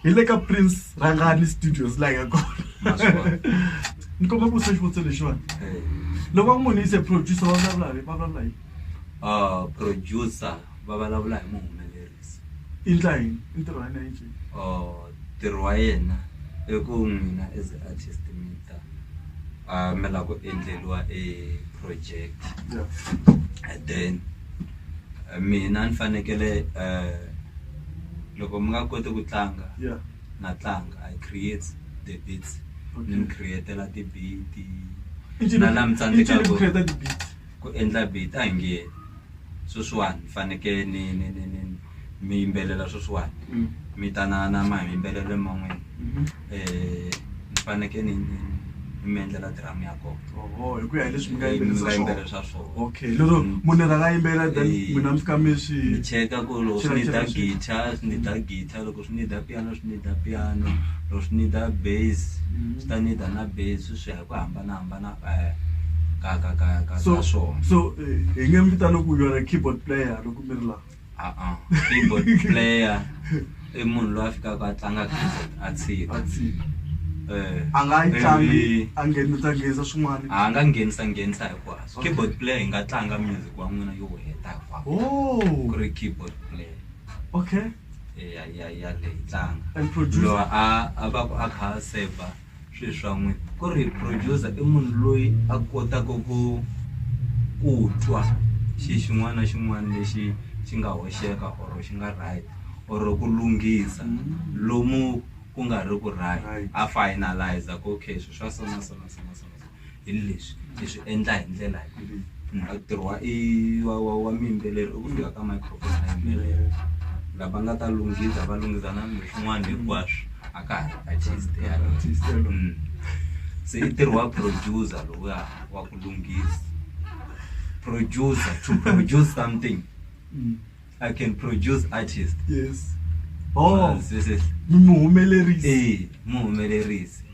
Like a Prince Rangani Studios like a god. Nkomba ku search for lexi. Loko munhu is a producer wa vulavula hi. Producer va vulavula hi muhumelerisi. Inline ntirho wa yena yini? Ntirho wa yena I ku mina as an artist mita me la ku endleliwa a project. Yeah. And then mina ni fanekele loko mi nga koti ku tlanga Yeah. na tlanga I create the beats. Ni createla ti beat. Na la mtsandzeka ku create the beat. Ku endla beat a nge sweswiwani fanekele ni mi yimbelela sweswiwani mi tanana ma yimbelele man'wini ni fanekele ni mi endlela drum ya kona. Hi ku ya hi leswi mi nga yimbelisa swona. Okay, lero munhu ranga yimbela then mina mi fika mi swi cheka ku lo swi need guitar, swi need guitar, loko swi need piano, swi need piano, loko swi need bass, swi ta need na bass, swi ya ku hambana ka swona. So hi nge mi vitana ku you're a keyboard player loko mi ri la. Keyboard player I munhu loyi a fikaka a tlanga keyboard a tshika. A nga yi tlangi a nghenisa swin'wana. A nga nghenisa hinkwaswo. Keyboard player hi nga tlanga music wa n'wina yo heta hinkwaswo. Ku ri keyboard player. Okay. Ya leyi tlanga. And producer. Loyi a va ku a kha a save swilo swa n'wina. Ku ri producer I munhu loyi a kotaka ku twa xin'wana na xin'wana lexi xi nga hoxeka or xi nga right or ku lunghisa lomu ku nga ri ku right a finalize ku okay swi swa sona hi leswi endla hi ndlela leyi. Ntirho wa miyimbeleri I ku fika ka microphone na yimbelela lava nga ta lunghisa va lunghisa na swin'wana hinkwaswo a ka ha ri artist ya se I ntirho wa producer lowa wa ku lunghisa. Producer to produce something. I can produce artists. Yes. This is muhumelerisi. Muhumelerisi.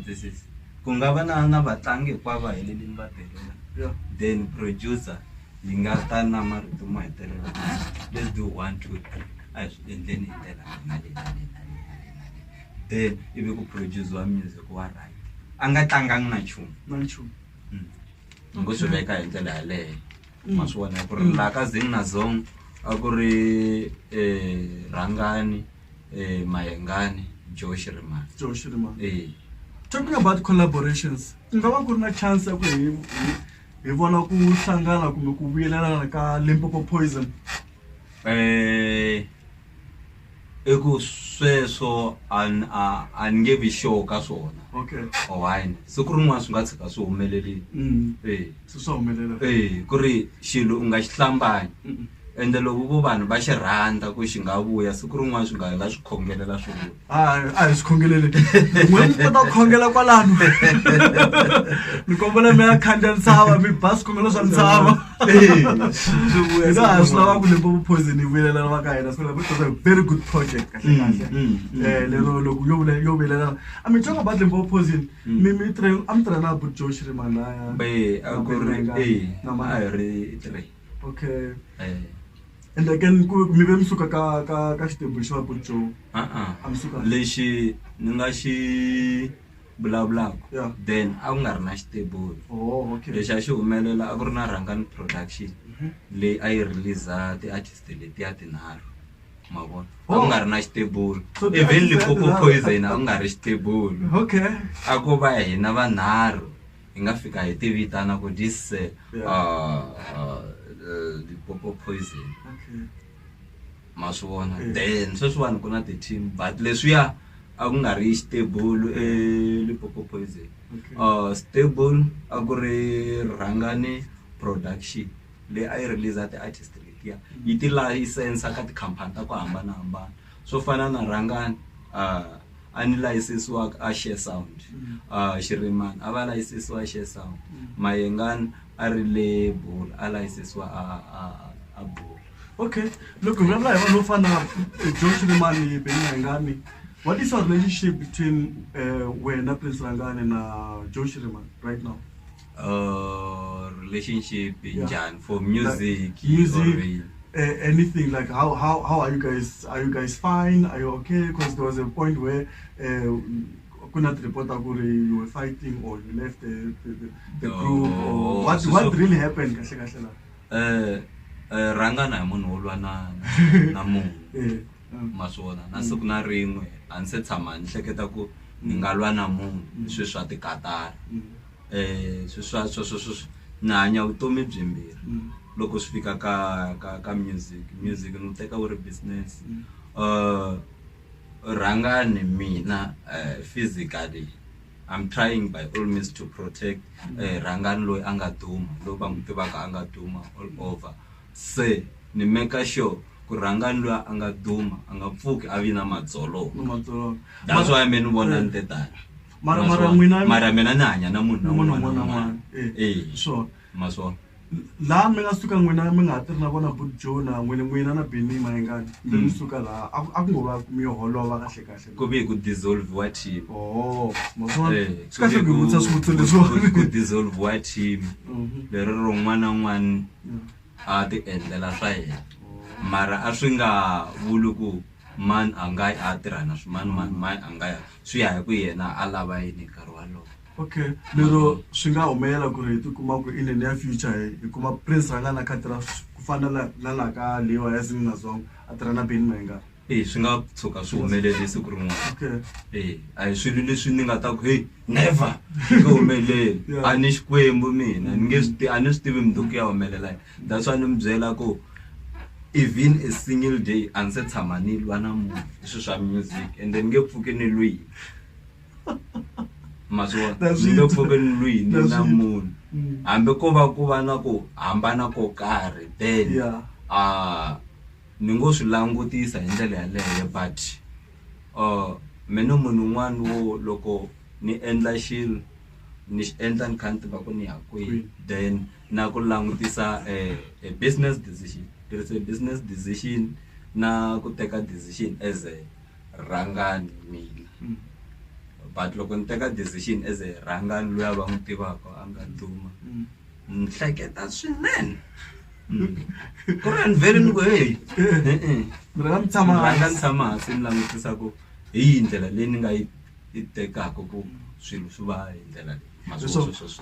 This is ku nga va na vatlangi hinkwavo helelini va telela. Yeah. Then producer yi nga ta na marito mo hetelela. Let's do 1 2 3. A swi endleni hi ndlela then ivi ku produce wa music wa right. A nga tlangangi na nchumu. Ngo swi veka hi ndlela yaleyo. Ma swi vona ku ri la ka Zing na Zong a ku ri Rangani Mayengani Josh Rimani. Talking about collaborations, nga va ku ri na chance ya ku hi vona ku hlangana kumbe ku vuyelelana ka Limpopo Poison. Eku sweswo an nge vi sure ka swona. Okay. Why? Siku rin'wana swi nga tshika swi humelerile. Swi humelela. Ku ri xilo u nga xi hlambanyi. Ende loko ku vanhu va xi rhandza ku xi nga vuya siku rin'wana swi nga swi khongelela swi vuya. A hi swi khongeleli. N'wina mi kota ku khongela kwalano. Mi kombela mi ya khandziya ntshava mi ba swikhongelo swa ntshava. Swi vuya. Swi lava ku Limpopo Poison yi vuyelelana va ka hina. It's a very good project kahle. Lero loko yo vuyelelana. I mean talk about Limpopo Poison. I'm trying na put Josh Rimani a ku ri a ri 3. Okay. And again mi ve mi suka ka xitebulu xa Butcho. Lexi ni nga xi vulavulaka. Yeah. Then a ku nga ri na xitebulu. Okay. Lexi a xi humelela a ku ri na Rangani Production leyi a yi release ti-artist letiya tinharhu. Ma vona a ku nga ri na xitebulu. Even Limpopo Poison a ku nga ri xitebulu. Okay. A ku va hina vanharhu hi nga fika hi ti vitana ku this Limpopo Poison. Okay. Ma swi vona. Then sweswiwani ku na ti-team but leswiya a ku nga ri xitebulu Limpopo Poison. Stable a ku ri Rangani Production leyi a yi release ti-artist letiya yi ti license ka tikhampani ta ku hambanahambana swo fana na Rangani a ni licensesiwa a Share Sound. Xirimani a va licensesiwa Share Sound. Mayengani a ri le Bull a licensesiwa a Bull. Okay. Look, we have like one of Josh Rimani Mayengani. What is our relationship between when Prince Rangani and Josh Rimani right now? Relationship in Jan for music. anything like how are you guys? Are you guys fine? Are you okay? Because there was a point where couldn't report that you were fighting or you left the group or what really happened? Ranga na munhu ulwa na munhu maswona na siku na rin'we a ni se tshama ni hleketa ku ni nga lwa na munhu swi swa tikatara swi swa na hanya vutomi byimbirhi loko swi fika ka music ni teka wu ri business rangani mina physically I'm trying by all means to protect rangani loyi anga duma lo va mutivaka anga duma all over se ni make sure ku rangani loyi anga duma anga pfuki a vi na madzolo that's why me ni vona ni tetani mara mina ni hanya na munhu sure maswona la mi nga suka n'wina mi nga tirhi na vona Bujo na n'wina na Benny Mayengani mi suka la a ku ngo va mi holova kahle ku vi ku dissolve wa team kahle ku vutisa swivutiso leswo ku dissolve wa team lero rin'wana na n'wana a ti endlela swa yena mara a swi nga vuli ku man a nga a tirha na swin'wana man a nga swi ya hi ku yena a lava yini nkarhi walowo. Okay, lero swi nga humelela ku ri ti kuma ku in the near future hi kuma Prince Rangana khatira ku fana la ka lewa ya Zimna Zong a tirha na Benny Mayengani. Swi nga tshuka swi humelele siku rin'wana. Okay. A hi swilo leswi ni nga ta ku hey never swi humeleli a ni xikwembu mina a ni swi tivi mundzuku ya humelela. That's why ni mi byela ku even a single day a ni se tshama ni lwa na munhu hi swilo swa music and then nge pfuki ni lwini. Maswona nge pfuki ni lwini na munhu hambi ko va na ku hambana ko karhi then ni ngo swi langutisa hi ndlela yaleyo but mina munhu un'wana wo loko ni endla xilo ni xi endla ni kha ni tiva ku ni ya kwihi then na ku langutisa a business decision. There is a business decision na ku teka decision as a rangani mina but loko ni teka decision as a rangani loyi va n'wi tivaka a nga duma ni hleketa swinene ku ri ni vhele ni ku hey ranga ni tshama hansi ni langutisa ku hi yihi ndlela leyi ni nga yi tekaka ku swilo swi va hi ndlela leyi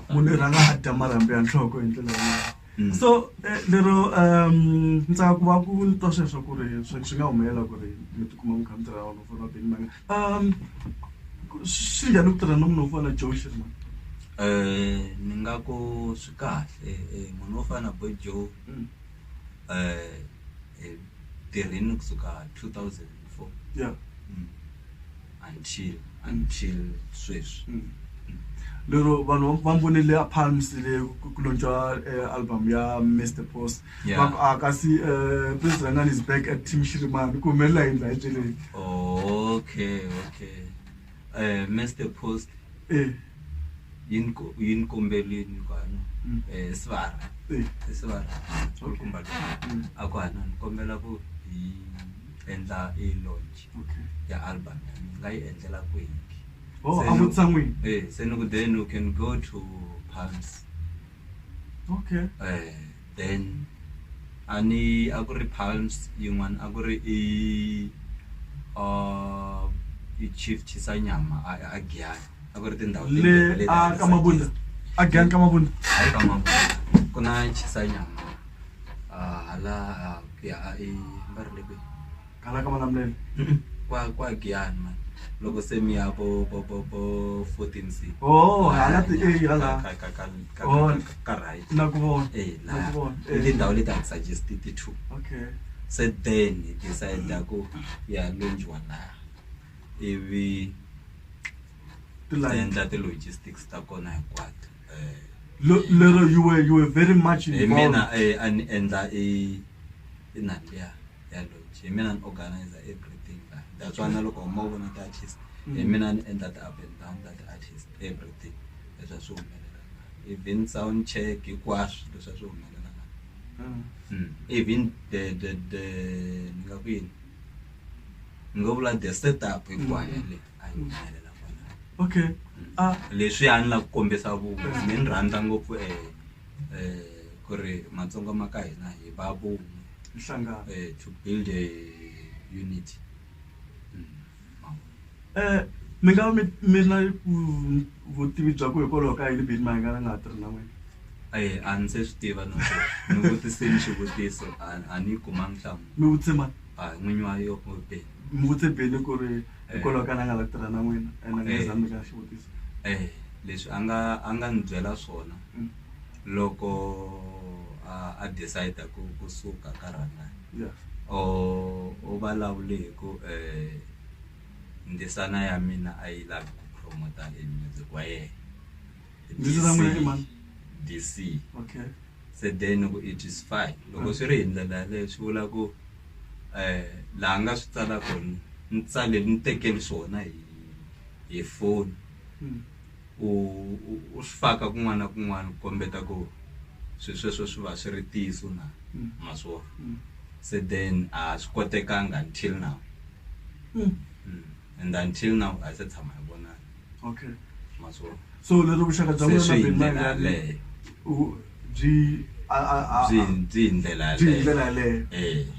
munhu ranga a dya marhambi ya nhloko hi ndlela yaleyo. So lero ndza ku va ku ni twa sweswo ku ri swi nga humelela ku ri mi tikuma mi kha mi tirha na vona Benny Mayengani swi njhani ku tirha na munhu wo fana na Joe Sherman? Ni nga ku swi kahle munhu wo fana na Boy Joe tirhini kusuka 2004 until sweswi. Lero vanhu va mbonile a Palms le ku launcha album ya Mr Post kasi Prince Rangani is back at Team Shirimani ku humelela hi ndlela leyi. Okay Mr Post yin kombelini kwano Svara kumba akwana ni kombela ku hi endla launch ya album nga yi endlela ku hi then then you can go to Palms. Okay. Then ani akuri Palms yin'wana akuri i Chief Chisanyama a Giyani akuri tindhawu le a Kamabunda a Giyani Kamabunda hayi Kamabunda kuna Chisanyama hala ya ngari le kwi kala kama namlele kwa Giyani man loko se mi ya po 14C hala ti hala ka right na ku vona la tindhawu leti a suggested to. Okay. So then he decided ku ya lonjwa la ivi endla the logistics ta kona hinkwato. Lero you were very much involved. Mina ani endla inandia ya launch mina an organizer everything like that's why naloko mo vona the artist mina an endla the up and down that artist everything leswa swo humelela even sound check hikwaswo leswa swo humelela even the ngakuyini ngobula the setup hinkwayo le ayi humelela kona. Okay. Leswi a ni la ku kombisa vu ni rhandza ngopfu ku ri Matsonga ma ka hina hi va vun'we Hlangana. To build a unity. Mi nga mina vutivi bya ku hikwalaho ka yini Benny Mayengani a nga ha tirhi na n'wina? A ni se swi tiva no ni vutiseni xivutiso a ni kumanga nhlamulo. Mi vutise mani? N'winyi wa yo Benny. Mi vutise Benny ku ri hikwalaho ka na nga la tirha na n'wina and a nga zami ka xivutiso? Leswi a nga ni byela swona loko a decide ku suka ka Rangani o vulavule hi ku ndzisana ya mina a yi lavi ku promota music wa yena. Ndzisana n'wina i mani? DC. Okay. Se then it is fine loko swi ri hi ndlela yaleyo swi vula ku laha nga swi tsala kona ni tsale ni tekeli swona hi phone u swi faka kun'wana na kun'wana ku kombeta ku sweswo swi va swi ri tiso na maswona. Se then a swi kotekanga until now and until now a se tshama hi vonana. Okay. Maswona. So lero vuxaka bya n'wina na Benny Mayengani byi hi ndlela yaleyo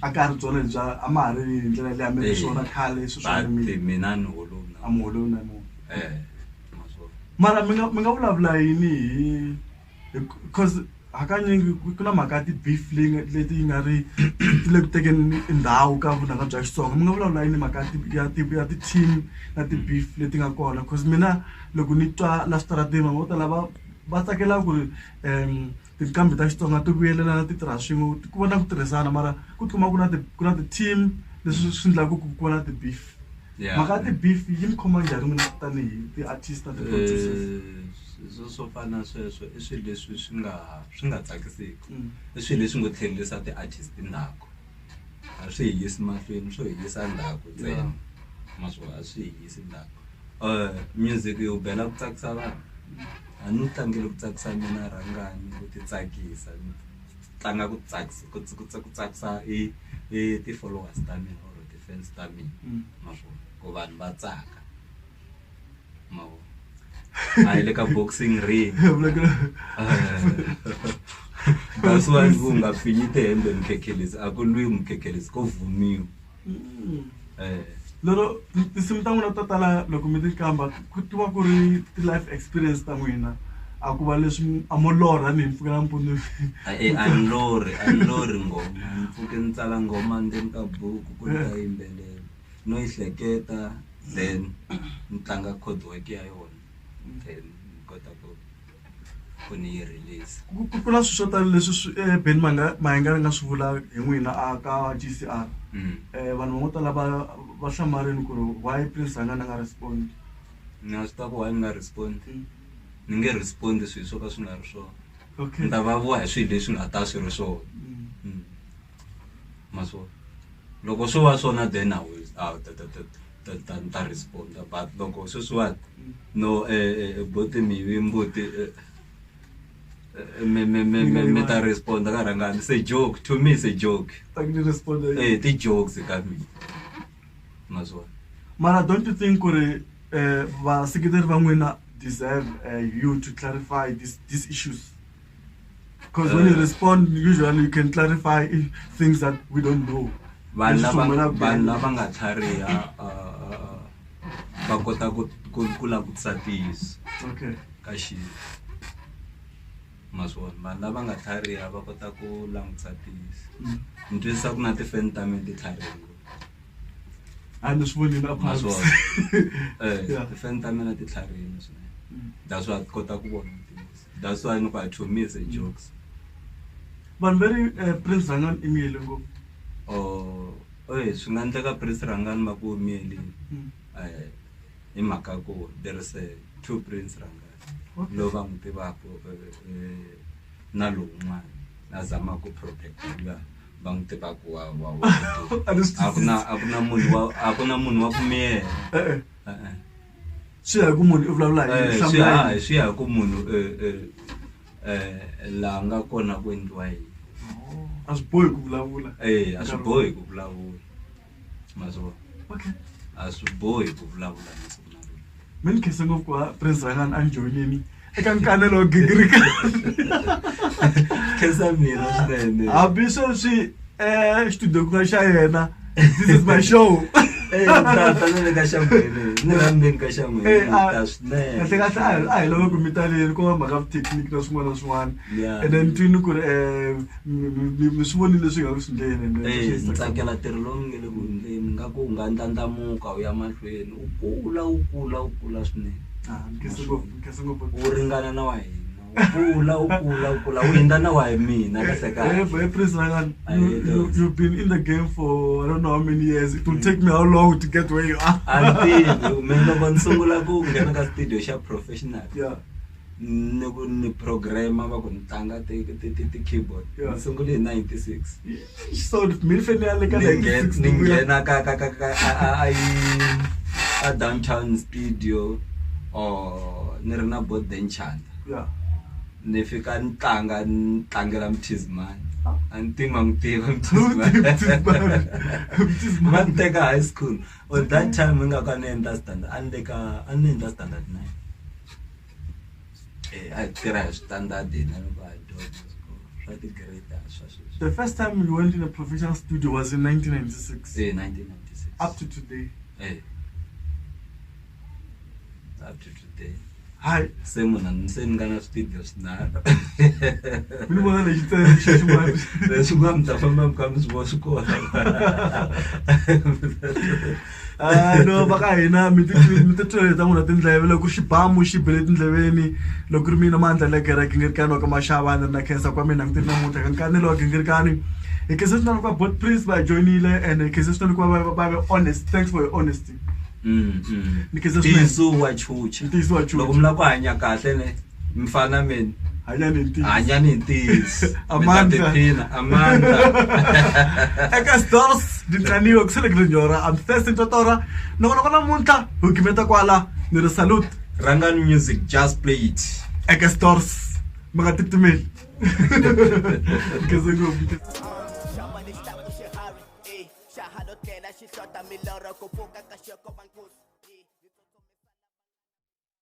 a ka ri byona bya a ma ha ri hi ndlela leyi a mi ri swona khale swilo swa mina ni holo a muholo na mo maswona. Mara mi nga vulavula yini hi because hakanyingi ku na mhaka ya ti-beef leti yi nga ri ti le ku tekeni ndhawu ka vunanga bya Xitsonga. Mi nga vulavula yini mhaka ya ti-team na ti-beef leti nga kona because mina loko ni twa la switarateni vo tala va tsakela ku ri tinqambi ta Xitsonga ti vuyelelana ti tirha swin'we ku va na ku tirhisana mara ku tikuma ku na ti-team leswi swi endlaka ku na ti-beef. Mhaka ya ti-beef yi mi khoma njhani n'wina tanihi ti-artist na ti-producers? Swo fana sweswo i swilo leswi swi nga tsakisiki i swilo leswi ngo tlherisa ti-artist ndzhaku a swi hi yisi mahlweni swo hi yisa ndzhaku ntsena maswona a swi hi yisi ndzhaku. Music yo bela ku tsakisa vanhu a ni tlangela ku tsakisa mina Rangani ku ti tsakisa ni tlanga ku tsakisa ti-followers ta mina or ti-fans ta mina maswona ku vanhu va tsaka mavona a le ka boxing ring. That's why ku nga pfinyi tihembe mkhekhelezi a ku lwi mkhekhelezi ko vhumiwa. Lero tinsimu ta n'wina to tala loko mi ti kamba ku tiva ku ri ti-life experience ta n'wina a ku va leswi a mo lorha ni hi mpfhuka nampundzu. A ni lorhi ngoma ni pfuke ni tsala ngoma ndzeni ka buku ku ni ta yimbelela no yi hleketa then ni tlanga code work ya yona then kota ku ni yi release. Ku na swilo swo tala leswi Benny Mayengani nga swi vula hi n'wina a ka GCR. Vanhu vo tala va hlamarini ku ri why Prince Rangani a nga respond. Ni nga swi tiva ku why ni nga respond ni nge respond swilo swo ka swi nga ri swona. Okay. Ni ta vulavula hi swilo leswi nga ta swi ri swona maswona loko swo va swona then I will ta respond but loko sweswiwani no bote mi mbuti me ta respond ka Rangani it's a joke to me it's a joke. Respond ti jokes ka mina maswona. Mara don't you think ku ri vaseketeri va n'wina deserve you to clarify these issues because when you respond usually you can clarify things that we don't know. Vanhu lava nga tlhariha va kota ku langutisa tiyiso ka xilo maswona vanhu lava nga tlhariha va kota ku langutisa tiyiso ni twisisa ku na ti-fan ta mina ti tlharihile a ni swi voni na maswona ti-fan ta mina ti tlharihile swinene that's why kota ku vona tiyiso that's why ni ku to me is a jokes. Vanhu veri Prince Rangani i miyele ngopfu. Swi nga endleka Prince Rangani va ku miyelini hi mhaka ku there is two Prince Rangani lowu va n'wi tivaka na lowun'wana a zamaka ku protect va n'wi tivaka a ku na munhu wa ku miyela. Swi ya hi ku munhu i vulavula hi swi ya hi ku munhu laha nga kona ku endliwa yini. A swi bohi ku vulavula. A swi bohi ku vulavula maswona. Okay. A swi bohi ku vulavula masiku na lama. Mi ni khensa ngopfu ku Prince Rangani a ni joyinini eka nkanelo wa gingirika. Khensa mina swinene. Hambi sweswi studio ku nga xa yena, this is my show. Tata ni le ka xamene ni rambeni ka xamene ta swinene kahle kahle a hi lava ku mitaleni ko va mhaka technique na swin'wana na swin'wana Yeah. and then twini ku ri mi swi vonile leswi nga ku swi ndleni ni tsakela ntirho lowu mi nge le ku endleni nga ku u nga ndlandlamuka u ya mahlweni u kula swinene u ringana na wa hina u kula u hindza na wa hi mina kahle Prince Rangani, you've been in the game for I don't know how many years. It will take me how long to get where you are. Antigo, mina loko ni sungula ku nghena ka studio xa professional. Yeah. Ni programmer va ku ni tlanga ti keyboard. Yeah. Ni sungule in 96. So mi fanele ka ni nghena ka a downtown studio or ni ri na board enchant. Yeah. Ni fika ni tlangela Mthizimani. Antima Mthizimani. Man teka high school. At that time nga ka ni understand. Ani understand 9. I tira standard din ano ba do. Try to grade that. The first time you went in a professional studio was in 1996. 1996. Up to today. Up to today. Hi. Semuna ngana studios na. Mini mona le xitsema Leswi nga mta famba mkami swo xikona. No baka hina mi titwele ta n'wina tindleve loko xibamu xi bele tindleveni loko ri mina mandla le kereke ngirikani wa ka maxavana na khensa kwa mina ngitiri namuntlha ka nkanelo wa gingirikani hi khensa swinene kwa Board Prince va joinile and hi khensa swinene kwa va ve honest. Thanks for your honesty. Tisu wa chucha. Tisu wa chucha. Loko mla ku hanya kahle ne mfana mina hanya nentisi. Hanya nentisi. Amanda. Eka stores dintlaniwa kusele kunyora. I'm thirsty totora. Noko namuntlha ho kimeta kwala ni ri salute. Rangani music, just play it. Eka stores mga titimeli. Kese go.